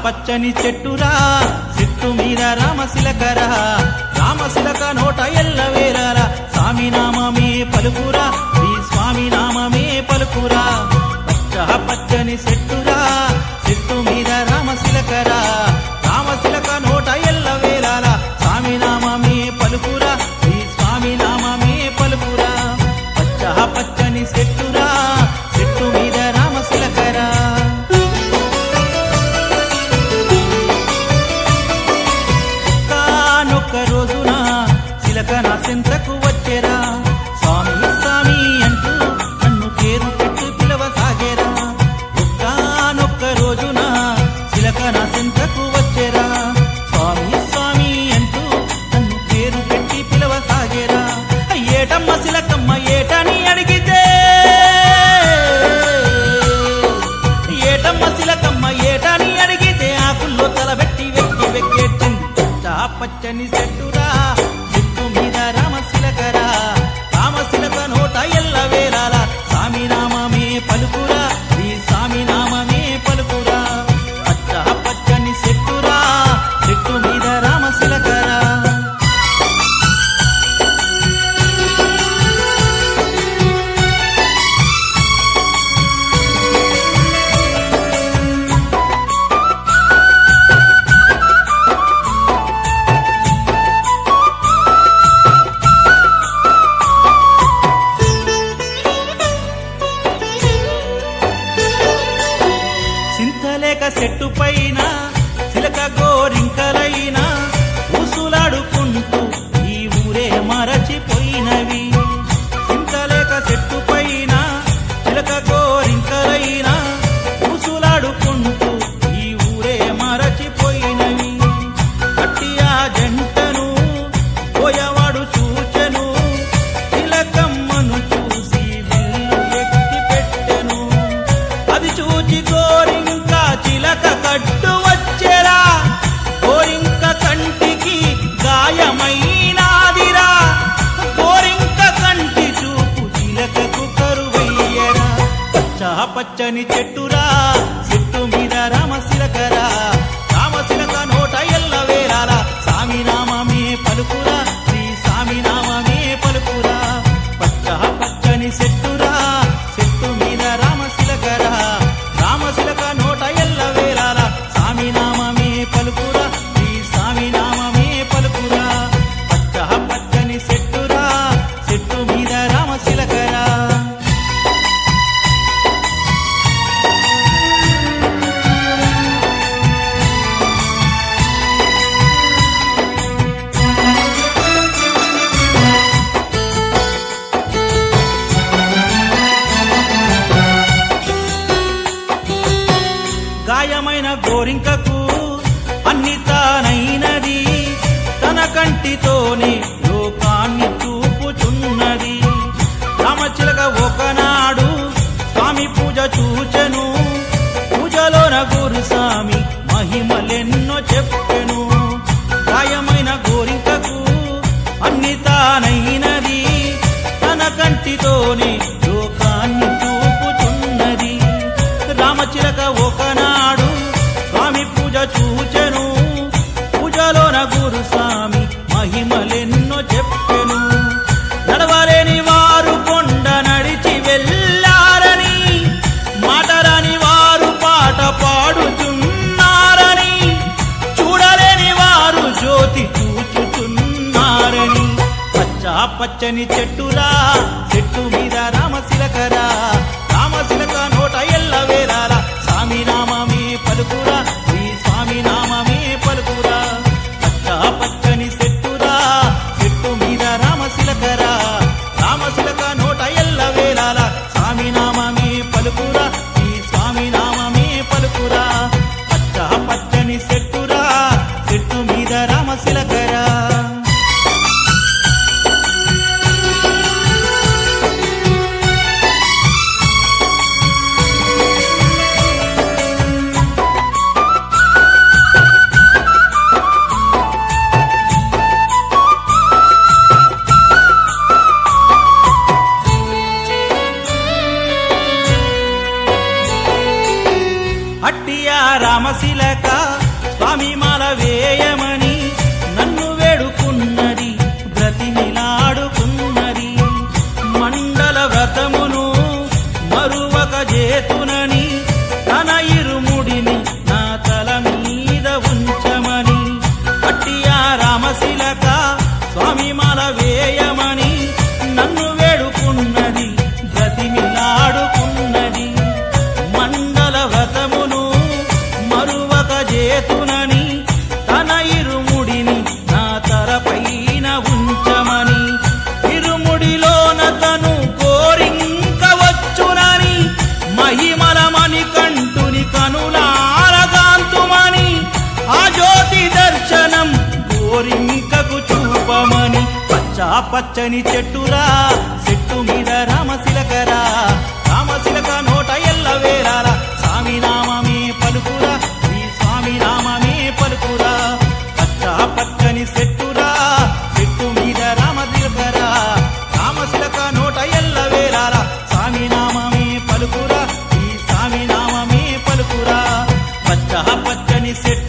పచ్చని చెట్టురా చెట్టు మీద రామశిలకరా రామశిలక నోట ఎల్లవేళలా స్వామి నామమే పలుకురా శ్రీ స్వామి నామమే పలుకురా పచ్చని చెట్టురా చెట్టు మీద రామశిలకరా రామశిలక నోట ఎల్లవేళలా స్వామి నామమే పలుకురా శ్రీ స్వామి నామమే పలుకురా పచ్చని చెట్టురా చెట్టు మీద రామశిలకరా రోజున చిలక నా సింతకు వచ్చేరా స్వామి స్వామి అంటూ నన్ను పేరు పెట్టి పిలవసాగేరా ఒక్కనొక్క రోజున చిలక నా సింతకు వచ్చేరా స్వామి స్వామి అంటూ నన్ను పేరు పెట్టి పిలవసాగేరా ఏటమ్మ చిలకమ్మ ఏటని అడిగితే ఏటమ్మ చిలకమ్మ ఏటని అడిగితే ఆకుల్లో తలబెట్టి వెక్కి వెక్కేట్టింది పచ్చని చెట్టురా చెట్టు మీద రామశిలకరా రామశిలక నోట ఎల్లవేళలా స్వామి నామమే పలుకురా శ్రీ స్వామి నామమే పలుకురా పచ్చని చెట్టురా చెట్టు మీద రామశిలకరా చెట్టు పైన చిలక గోరింకలైనా ఊసులాడుకుంటూ ఈ ఊరే మరచిపోయినవి చింతలేక చెట్టు పైన చిలక గోరింకలైనా ఊసులాడుకుంటూ ఈ ఊరే మరచిపోయినవి అట్టి ఆ జంటను పోయవాడు చూచెను చిలకమ్మను చూసి విల్లు ఎత్తి పెట్టెను అది చూచి చిలక కట్టు వచ్చేరా కోరింక కంటికి గాయమైనాదిరా కోరింక కంటి చూపు చిలకకు కరువయ్యరా పచ్చని చెట్టురా చెట్టు మీద రామశిలకరా రామశిలక నోట ఎల్లవేళలా స్వామి నామమే పలుకురా శ్రీ స్వామి నామమే పలుకురా పచ్చని చెట్టురా చెట్టు మీద రామశిలకరా రామశిలక నోట ఎల్లవేళలా స్వామి నామమే పలుకురా శ్రీ స్వామి నామమే పలుకురా పచ్చని చెట్టురా చెట్టు మీద రామశిలకరా గాయమైన గోరింకకు అన్ని తానైనది తన కంటితోనే లోకాన్ని చూపుచున్నది రామచిలక ఒకనాడు స్వామి పూజ చూచెను పూజలోన గురుస్వామి మహిమలెన్నో చెప్పెను గాయమైన గోరింకకు అన్ని తానైనది తన కంటితోనే లోకాన్ని చూపుచున్నది రామచిలక ఒకనాడు స్వామి పూజ చూచెను పూజలోన గురుస్వామి మహిమలెన్నో చెప్పెను నడవలేని వారు కొండ నడిచి వెళ్ళారని మాటరాని వారు పాట పాడుచున్నారని చూడలేని వారు జ్యోతి చూచుచున్నారని పచ్చని చెట్టురా చెట్టు మీద రామశిలకరా రామశిలక నోట ఎల్లవేళలా స్వామి నామమే పలుకురా శ్రీ స్వామి నామమే పలుకురా పచ్చని చెట్టురా చెట్టు మీద రామశిలకరా రామశిలక నోట ఎల్లవేళలా స్వామి నామమే పలుకురా శ్రీ స్వామి నామమే పలుకురా పచ్చని చెట్టురా చెట్టు మీద రామశిలకరా రామశిలక నన్ను వేడుకున్నది బ్రతిమిలాడుకున్నది మండల వ్రతమును మరువక చేతునని తన ఇరుముడిని నా తలపైన ఉంచమని ఇరుముడిలోన తను కోరింక వచ్చునని మహిమల మణికంఠుని కనులారగాంతుమని ఆ జ్యోతి దర్శనం కోరింకకు చూపమని పచ్చా పచ్చని చెట్టురా చెట్టు మీద రామశిలకరా రామశిలక నోట ఎల్లవేళల స్వామి నామమే పలుకురా శ్రీ స్వామి నామమే పలుకురా పచ్చా పచ్చని చెట్టురా చెట్టు మీద రామశిలకరా రామశిలక నోట ఎల్లవేళల స్వామి నామమే పలుకురా శ్రీ స్వామి నామమే పలుకురా పచ్చా పచ్చని చెట్టు